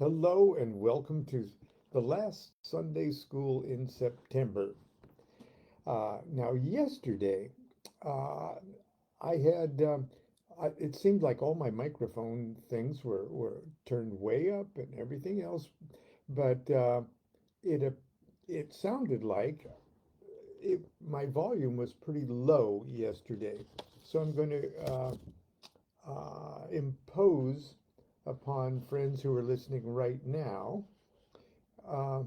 Hello and welcome to the last Sunday school in September. Now, yesterday, uh, I had, it seemed like all my microphone things were turned way up and everything else, but it, ap- it sounded like my volume was pretty low yesterday. So I'm going to impose upon friends who are listening right now uh,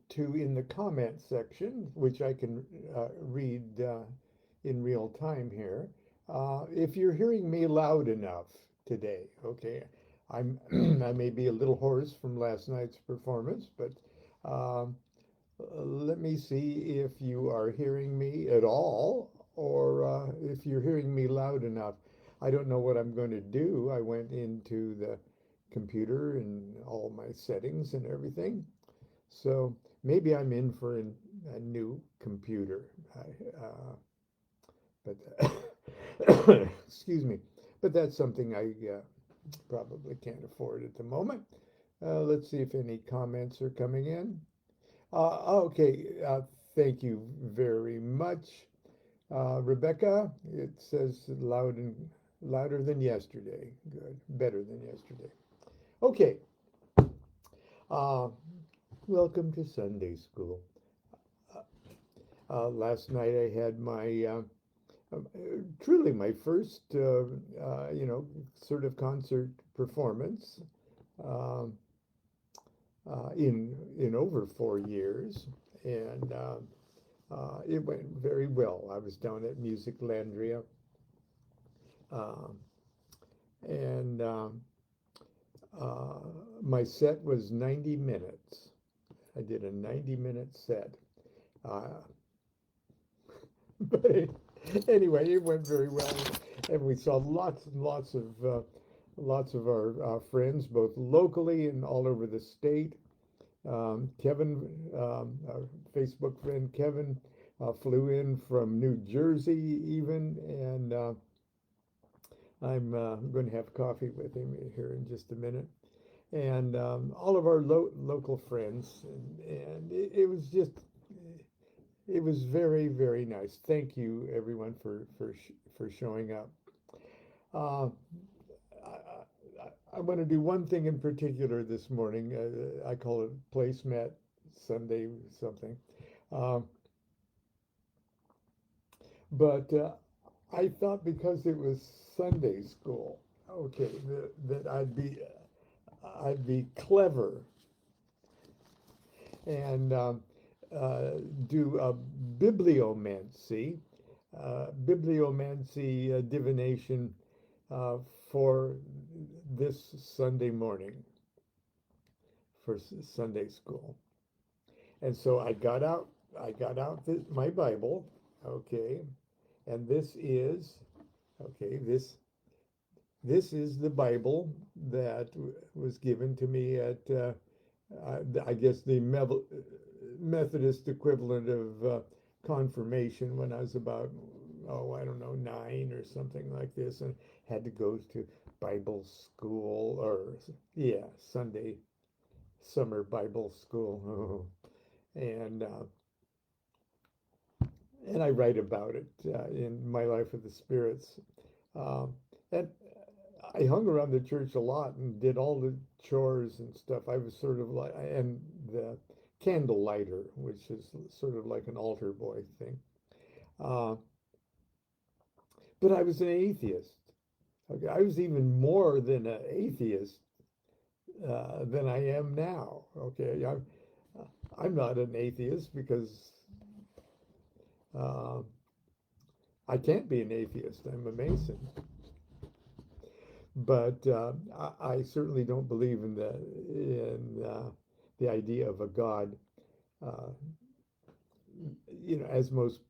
to in the comment section, which I can read in real time here. If you're hearing me loud enough today, okay, I'm I may be a little hoarse from last night's performance, but um, let me see if you are hearing me at all, or if you're hearing me loud enough. I don't know what I'm going to do. I went into the computer and all my settings and everything, so maybe I'm in for a new computer. But excuse me. But that's something I probably can't afford at the moment. Let's see if any comments are coming in. Okay, thank you very much, Rebecca. It says louder than yesterday. Good, better than yesterday. Okay, uh, welcome to Sunday school. Last night I had my truly my first sort of concert performance um, in over 4 years, and it went very well. I was down at Music Landria, um, and uh, my set was 90 minutes. I did a 90-minute set. Uh, but anyway, it went very well, and we saw lots and lots of our friends, both locally and all over the state. Kevin, our Facebook friend Kevin, flew in from New Jersey even, and I'm going to have coffee with him here in just a minute. And all of our local friends, and it was very, very nice. Thank you, everyone, for showing up. Uh, I want to do one thing in particular this morning. I call it PLACEMAT Sunday something. Um, but I thought because it was Sunday school, okay, that I'd be clever and do a bibliomancy, divination uh, for this Sunday morning for Sunday school. And so I got out my Bible, okay, and this is the Bible that was given to me at I guess the Methodist equivalent of confirmation when I was about, oh, I don't know, 9 or something like this, and had to go to Bible school, or yeah, Sunday summer Bible school. and and I write about it in my Life of the Spirits. Um, and I hung around the church a lot and did all the chores and stuff. I was sort of like, and the candle lighter, which is sort of like an altar boy thing. Uh, but I was an atheist. Okay, I was even more than an atheist than I am now. Okay, I'm not an atheist because uh, I can't be an atheist. I'm a Mason. But I certainly don't believe in the idea of a God. Uh, as most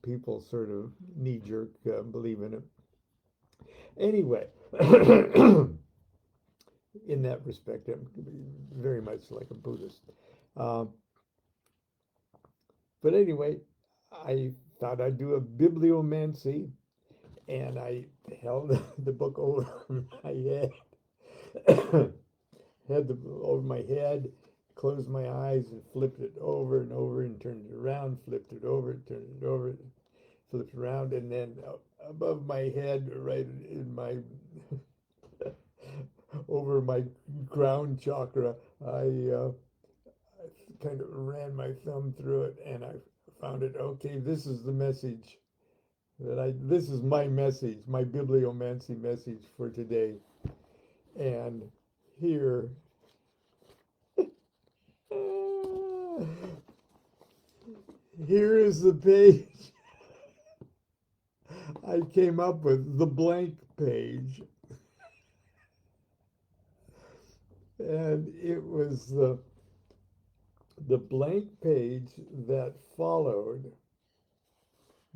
people sort of knee jerk believe in it. Anyway, in that respect, I'm very much like a Buddhist. Um, but anyway, I thought I'd do a bibliomancy, and I held the book over my head. had the over my head, closed my eyes and flipped it over and over and turned it around, flipped it over, turned it over, flipped around, and then above my head, right in my over my ground chakra, I kind of ran my thumb through it, and I found it. Okay, this is the message this is my message, my bibliomancy message for today. And here, here is the page I came up with, the blank page. And it was the blank page that followed,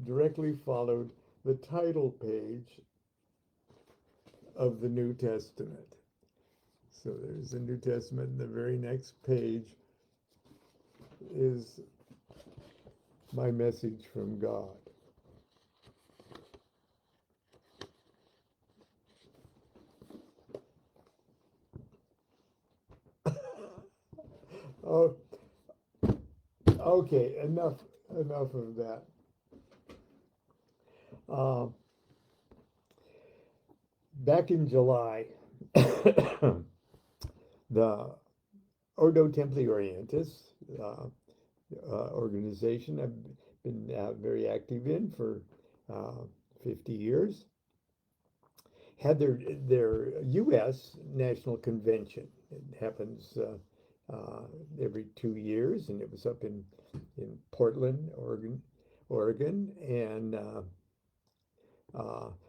directly followed the title page of the New Testament. So there's the New Testament, and the very next page is my message from God. Oh, okay, enough of that. Back in July, the Ordo Templi Orientis organization I've been very active in for 50 years, had their U.S. National Convention. It happens every 2 years, and it was up in Portland, Oregon, and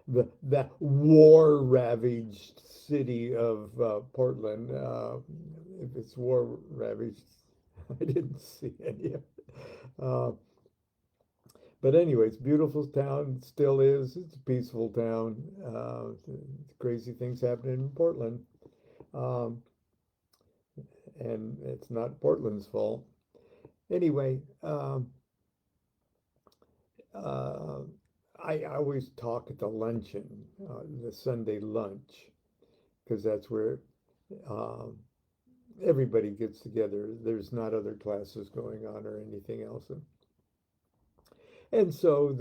the war-ravaged city of Portland. If it's war-ravaged, I didn't see any of it. But anyway, it's a beautiful town. It still is. It's a peaceful town. Crazy things happening in Portland. And it's not Portland's fault. Anyway, I always talk at the luncheon, the Sunday lunch, because that's where everybody gets together. There's not other classes going on or anything else. And so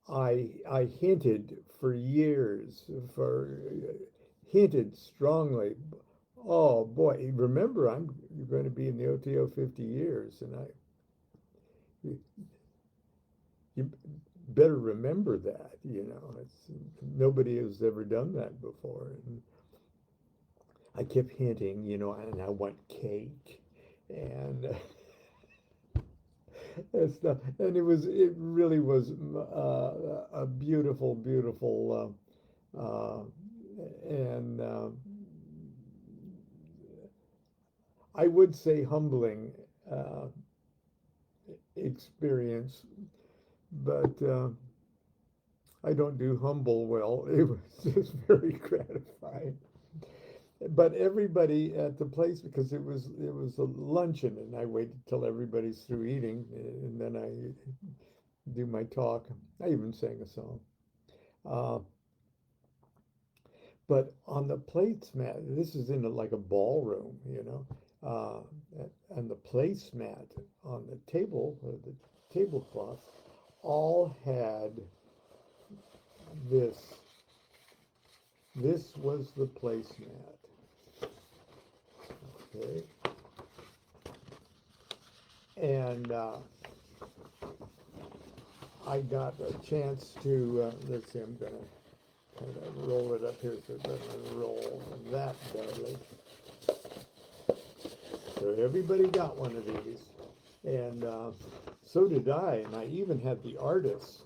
I hinted for years, hinted strongly, oh boy, remember you're going to be in the OTO 50 years, and you better remember that, nobody has ever done that before. And I kept hinting, and I want cake and and stuff. And it really was a beautiful, beautiful, and I would say humbling experience, but I don't do humble well. It was just very gratifying. But everybody at the place, because it was a luncheon, and I waited till everybody's through eating, and then I do my talk. I even sang a song. But on the placemat, this is in like a ballroom, and the placemat on the table, the tablecloth, all had this. This was the placemat. Okay. And I got a chance to, let's see, I'm going to kind of roll it up here so it doesn't roll that badly. So everybody got one of these. And so did I. And I even had the artist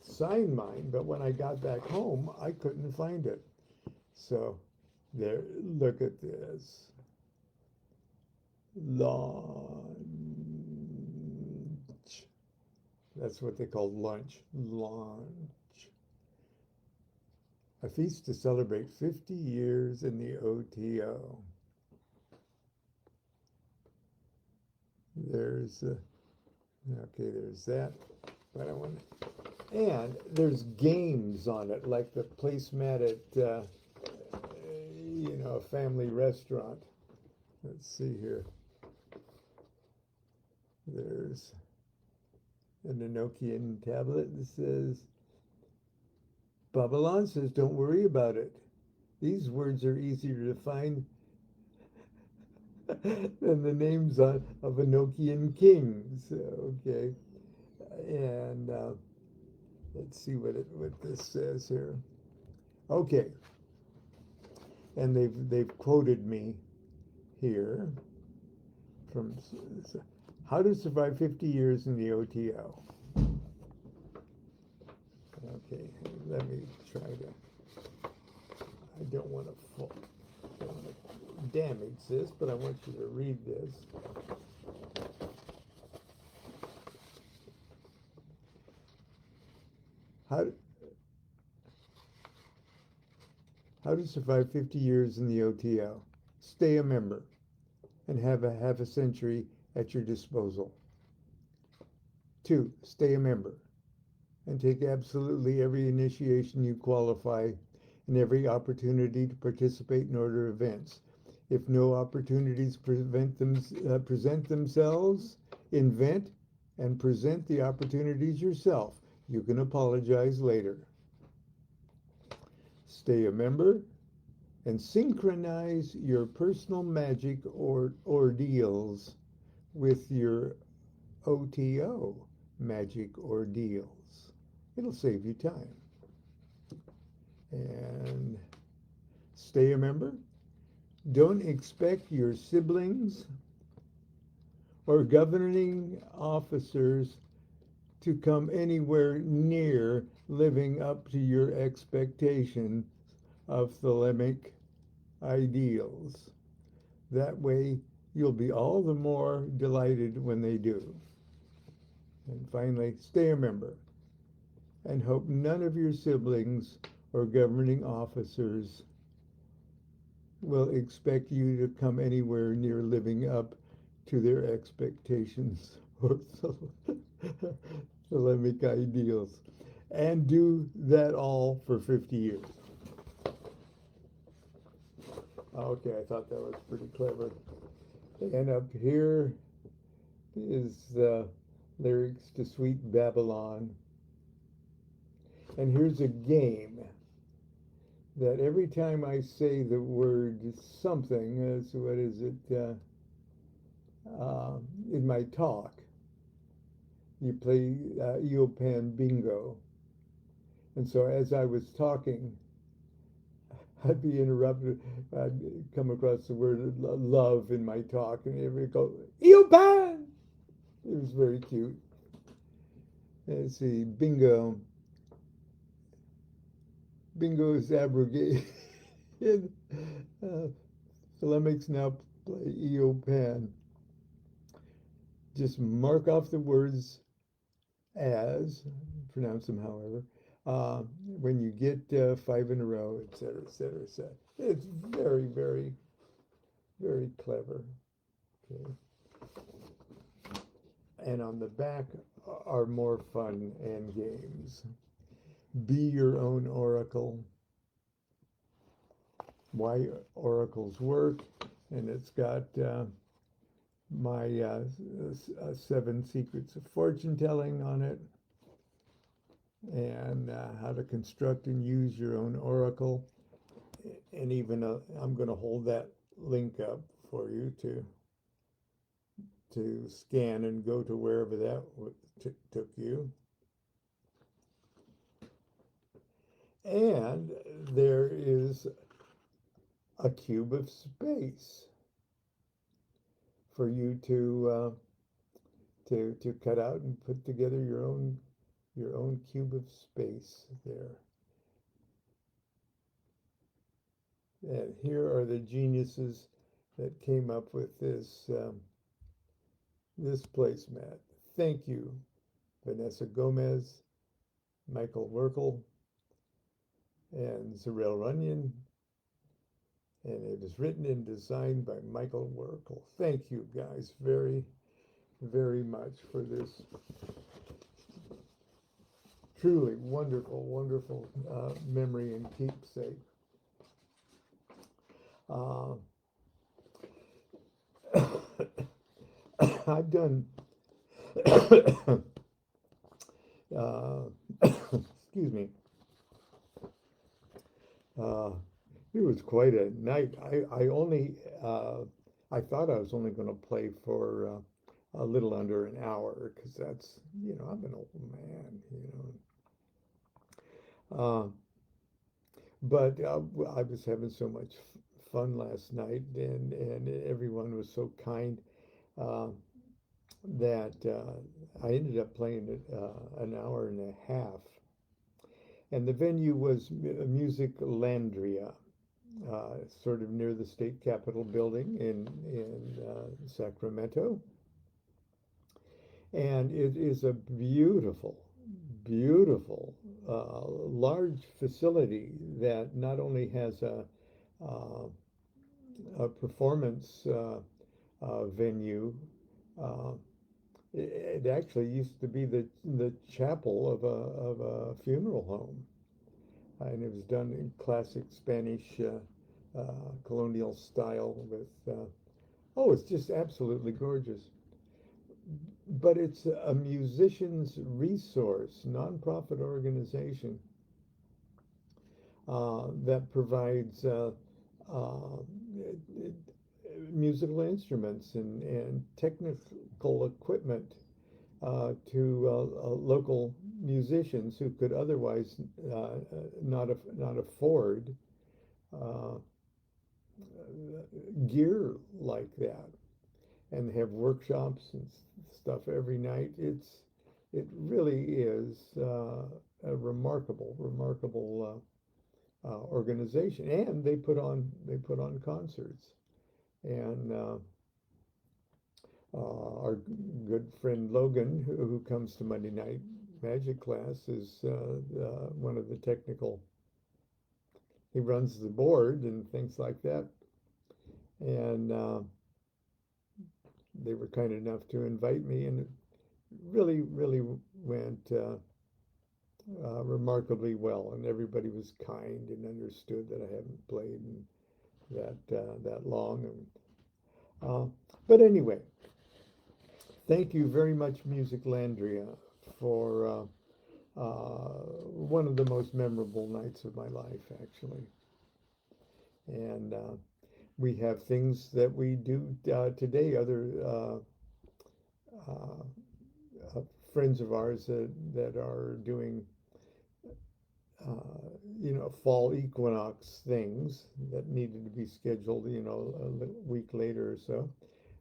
sign mine, but when I got back home, I couldn't find it. So there, look at this. Lunch. That's what they call lunch. Lunch. A feast to celebrate 50 years in the OTO. There's okay, there's that. But I want to, and there's games on it, like the placemat at a family restaurant. Let's see here. There's an Enochian tablet that says, Babylon says, don't worry about it. These words are easier to find than the names of Enochian kings. Okay. And let's see what this says here. Okay. And they've quoted me here from How to Survive 50 Years in the OTO. Okay, let me try to. I don't want to damage this, but I want you to read this. How to survive 50 years in the OTO. Stay a member and have a half a century at your disposal. 2, stay a member and take absolutely every initiation you qualify and every opportunity to participate in order events. If no opportunities present themselves, invent and present the opportunities yourself. You can apologize later. Stay a member and synchronize your personal magic or ordeals with your OTO magic ordeals. It'll save you time. And stay a member. Don't expect your siblings or governing officers to come anywhere near living up to your expectation of Thelemic ideals. That way, you'll be all the more delighted when they do. And finally, stay a member and hope none of your siblings or governing officers will expect you to come anywhere near living up to their expectations or Thelemic ideals. And do that all for 50 years. Okay, I thought that was pretty clever. And up here is the lyrics to Sweet Babylon. And here's a game that every time I say the word something, so what is it, in my talk, you play Eopan bingo. And so as I was talking, I'd be interrupted. I'd come across the word love in my talk, and everybody go, Eopan! It was very cute. Let's see, bingo. Bingo is abrogated. Thelemics now play Eopan. Just mark off the words as, pronounce them however, when you get 5 in a row, etc., etc., etc. It's very, very, very clever. Okay. And on the back are more fun and games. Be your own oracle. Why oracles work, and it's got my 7 secrets of fortune telling on it, and how to construct and use your own oracle. And even I'm going to hold that link up for you to scan and go to wherever that took you. And there is a cube of space for you to cut out and put together your own cube of space there. And here are the geniuses that came up with this this placemat. Thank you, Vanessa Gomez, Michael Werkel, and Zarel Runyon. And it is written and designed by Michael Werkel. Thank you guys very, very much for this truly wonderful, wonderful memory and keepsake. Uh, I've done, uh, excuse me, uh, it was quite a night. I thought I was only going to play for a little under an hour because that's, I'm an old man. Uh, but I was having so much fun last night, and everyone was so kind uh, that I ended up playing it an hour and a half. And the venue was Music Landria, sort of near the state capitol building in Sacramento. And it is a beautiful, beautiful, large facility that not only has uh, a performance venue. Uh, it actually used to be the chapel of a funeral home, and it was done in classic Spanish colonial style with. Oh, it's just absolutely gorgeous. But it's a musician's resource, nonprofit organization that provides uh, musical instruments and technical equipment to local musicians who could otherwise not afford uh, gear like that, and have workshops and stuff every night. It really is a remarkable organization, and they put on concerts. And our good friend Logan, who comes to Monday night magic class, is one of the technical. He runs the board and things like that. And they were kind enough to invite me, and it really went remarkably well. And everybody was kind and understood that I hadn't played in that long. And, but anyway, thank you very much, Music Landria, for one of the most memorable nights of my life, actually. And we have things that we do today. Other uh, friends of ours that are doing, fall equinox things that needed to be scheduled, a week later or so,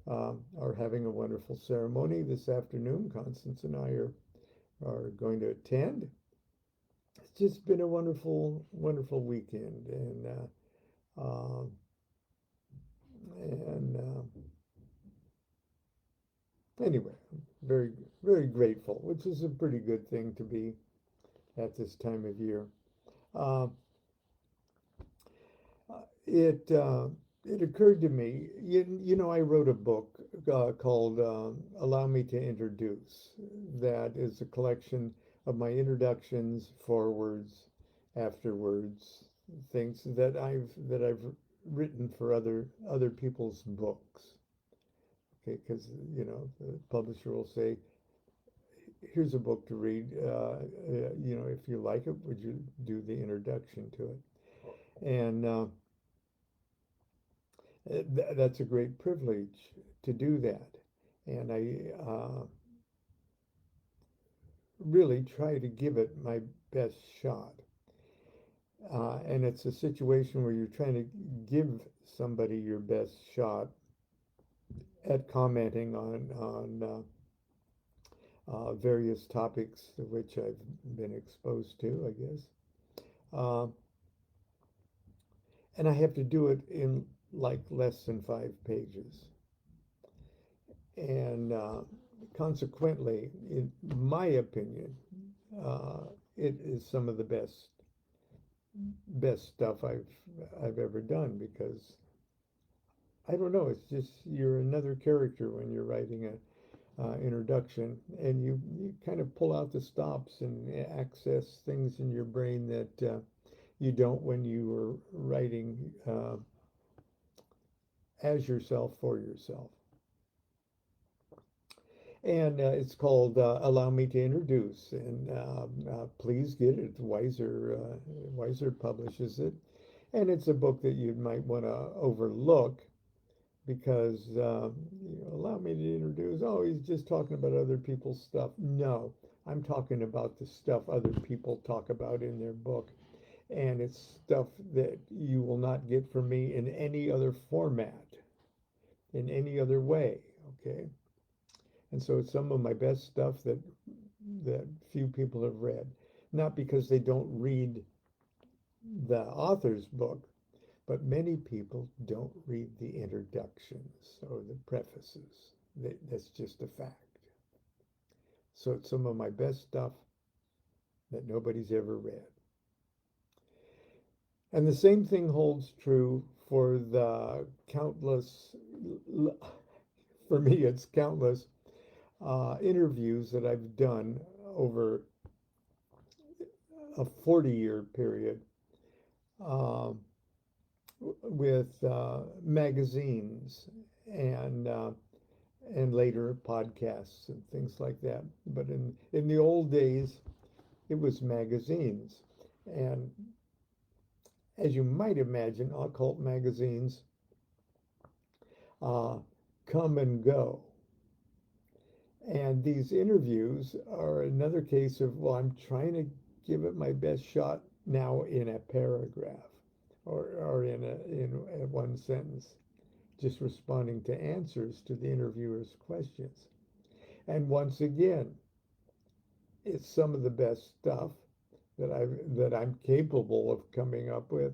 are having a wonderful ceremony this afternoon. Constance and I are going to attend. It's just been a wonderful weekend, and anyway, very very grateful, which is a pretty good thing to be at this time of year. Uh, it it occurred to me, I wrote a book called "Allow Me to Introduce." That is a collection of my introductions, forewords, afterwards, things that I've written for other people's books. Okay, because the publisher will say, "Here's a book to read. If you like it, would you do the introduction to it?" And that's a great privilege to do that. And I really try to give it my best shot. And it's a situation where you're trying to give somebody your best shot at commenting on various topics to which I've been exposed to, I guess. Uh, and I have to do it in like less than 5 pages. And consequently, in my opinion, uh, it is some of the best stuff I've ever done, because I don't know, it's just you're another character when you're writing a introduction, and you kind of pull out the stops and access things in your brain that you don't when you were writing as yourself for yourself. And it's called Allow Me to Introduce, and please get it. Wiser publishes it, and it's a book that you might want to overlook because allow me to introduce. Oh, he's just talking about other people's stuff. No, I'm talking about the stuff other people talk about in their book, and it's stuff that you will not get from me in any other format, in any other way. Okay. And so it's some of my best stuff that few people have read, not because they don't read the author's book, but many people don't read the introductions or the prefaces. That's just a fact. So it's some of my best stuff that nobody's ever read. And the same thing holds true for the countless, for me, it's countless interviews that I've done over a 40-year period with magazines and later podcasts and things like that. But in the old days, it was magazines. And as you might imagine, occult magazines come and go. And these interviews are another case of, well, I'm trying to give it my best shot now in a paragraph or in one sentence, just responding to answers to the interviewer's questions. And once again, it's some of the best stuff that I'm capable of coming up with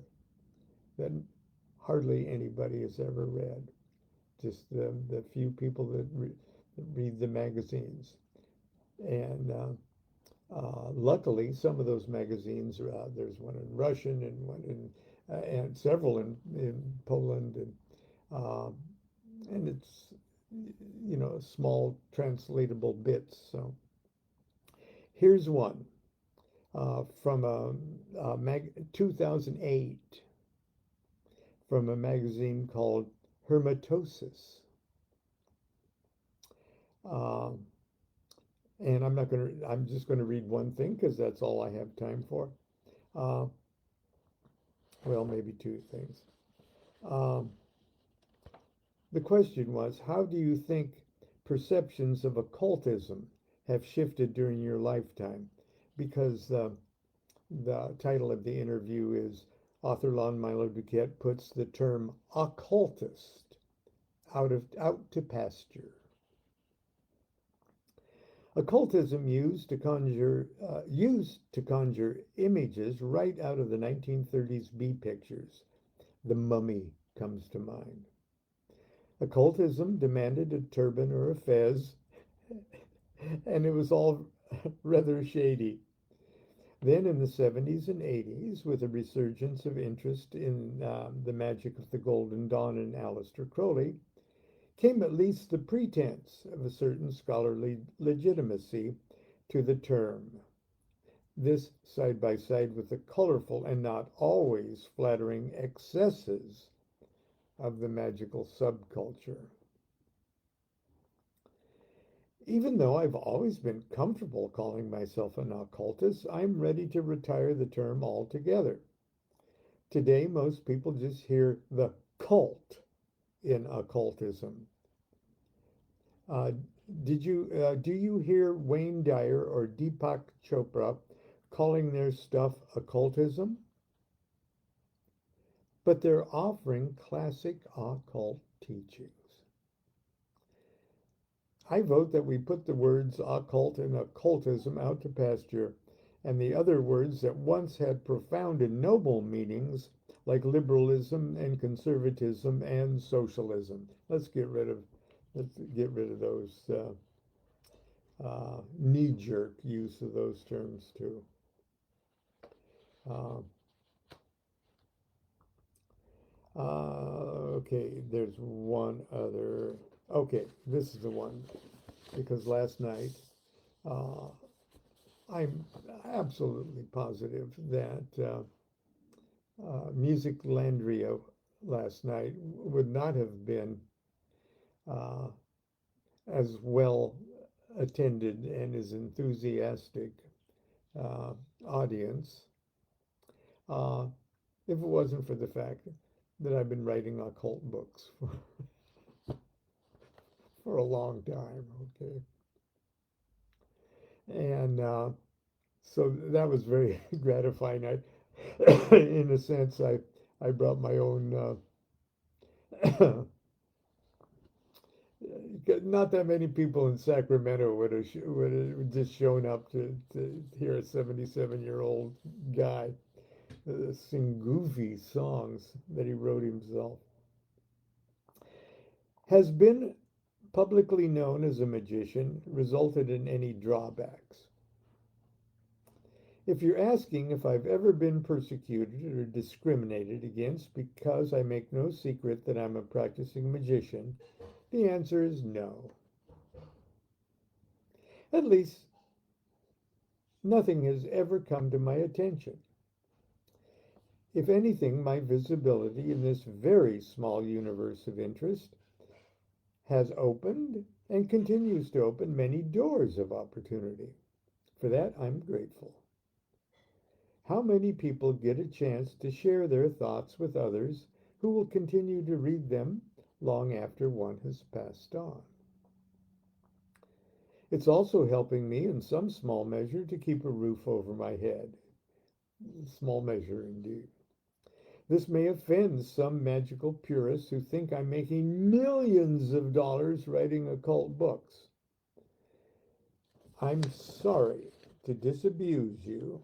that hardly anybody has ever read. Just the few people that read the magazines. And luckily, some of those magazines, there's one in Russian and one in, and several in Poland, and it's, small translatable bits. So here's one from 2008 from a magazine called Hermetosis. And I'm just going to read one thing because that's all I have time for. Well, maybe two things. The question was, how do you think perceptions of occultism have shifted during your lifetime? Because the title of the interview is author Lon Milo DuQuette puts the term occultist out to pasture. Occultism used to conjure images right out of the 1930s B pictures. The Mummy comes to mind. Occultism demanded a turban or a fez, and it was all rather shady. Then in the 70s and 80s, with a resurgence of interest in the magic of the Golden Dawn and Aleister Crowley, came at least the pretense of a certain scholarly legitimacy to the term. This side by side with the colorful and not always flattering excesses of the magical subculture. Even though I've always been comfortable calling myself an occultist, I'm ready to retire the term altogether. Today, most people just hear the cult in occultism. Do you hear Wayne Dyer or Deepak Chopra calling their stuff occultism? But they're offering classic occult teachings. I vote that we put the words occult and occultism out to pasture, and the other words that once had profound and noble meanings, like liberalism and conservatism and socialism. Let's get rid of those knee-jerk use of those terms too. Okay, there's one other. Okay, this is the one, because last night I'm absolutely positive that Music Landria last night would not have been uh, as well attended and as enthusiastic uh, audience uh, if it wasn't for the fact that I've been writing occult books for a long time. Okay, and so that was very gratifying. In a sense, I brought my own. Not that many people in Sacramento would have just shown up to hear a 77-year-old guy sing goofy songs that he wrote himself. Has been publicly known as a magician resulted in any drawbacks? If you're asking if I've ever been persecuted or discriminated against because I make no secret that I'm a practicing magician, the answer is no. At least, nothing has ever come to my attention. If anything, my visibility in this very small universe of interest has opened and continues to open many doors of opportunity. For that, I'm grateful. How many people get a chance to share their thoughts with others who will continue to read them long after one has passed on? It's also helping me in some small measure to keep a roof over my head. Small measure indeed. This may offend some magical purists who think I'm making millions of dollars writing occult books. I'm sorry to disabuse you,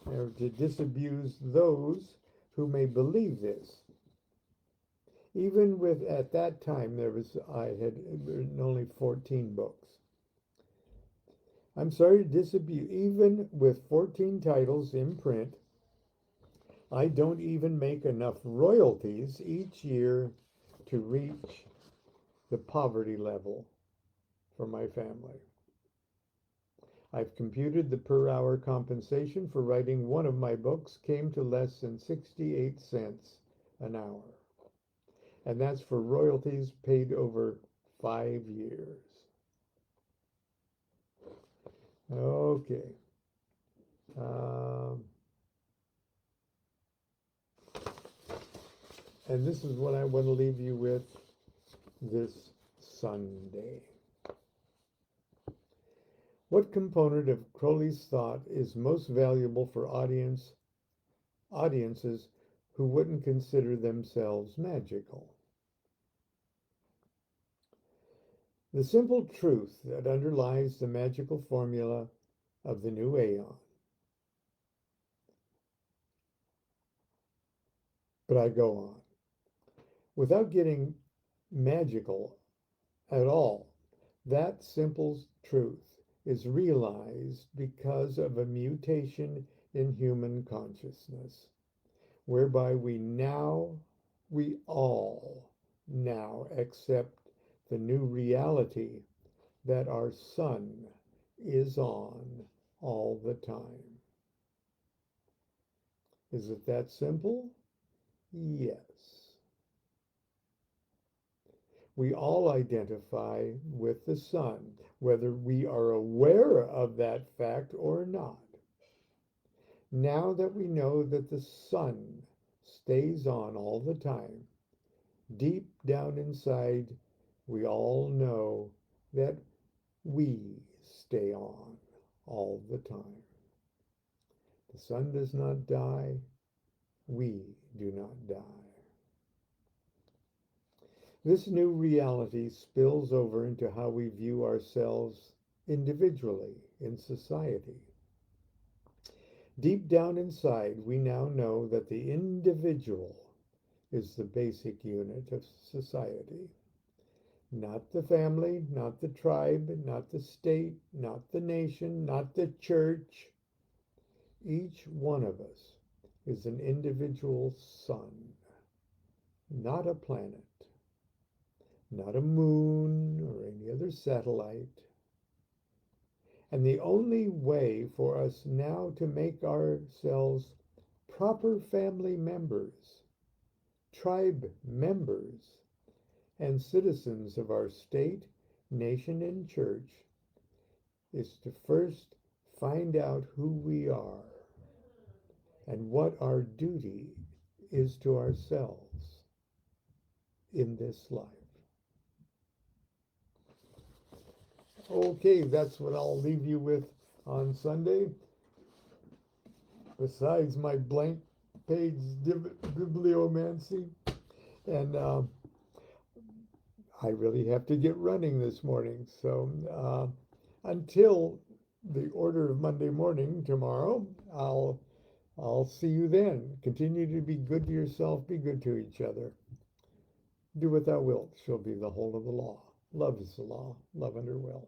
or to disabuse those who may believe this. Even with, at that time, I had written only 14 books. I'm sorry to disabuse, even with 14 titles in print, I don't even make enough royalties each year to reach the poverty level for my family. I've computed the per hour compensation for writing one of my books came to less than 68 cents an hour. And that's for royalties paid over 5 years. Okay. Um, and this is what I want to leave you with this Sunday. What component of Crowley's thought is most valuable for audiences who wouldn't consider themselves magical? The simple truth that underlies the magical formula of the new aeon. But I go on. Without getting magical at all, that simple truth is realized because of a mutation in human consciousness, whereby we all now accept the new reality that our sun is on all the time. Is it that simple? Yes. We all identify with the sun, whether we are aware of that fact or not. Now that we know that the sun stays on all the time, deep down inside, we all know that we stay on all the time. The sun does not die. We do not die. This new reality spills over into how we view ourselves individually in society. Deep down inside, we now know that the individual is the basic unit of society. Not the family, not the tribe, not the state, not the nation, not the church. Each one of us is an individual sun, not a planet, not a moon or any other satellite. And the only way for us now to make ourselves proper family members tribe members, and citizens of our state, nation, and church is to first find out who we are and what our duty is to ourselves in this life. Okay, that's what I'll leave you with on Sunday. Besides my blank page bibliomancy. And I really have to get running this morning. So until the order of Monday morning tomorrow, I'll see you then. Continue to be good to yourself, be good to each other. Do what thou wilt shall be the whole of the law. Love is the law, love under will.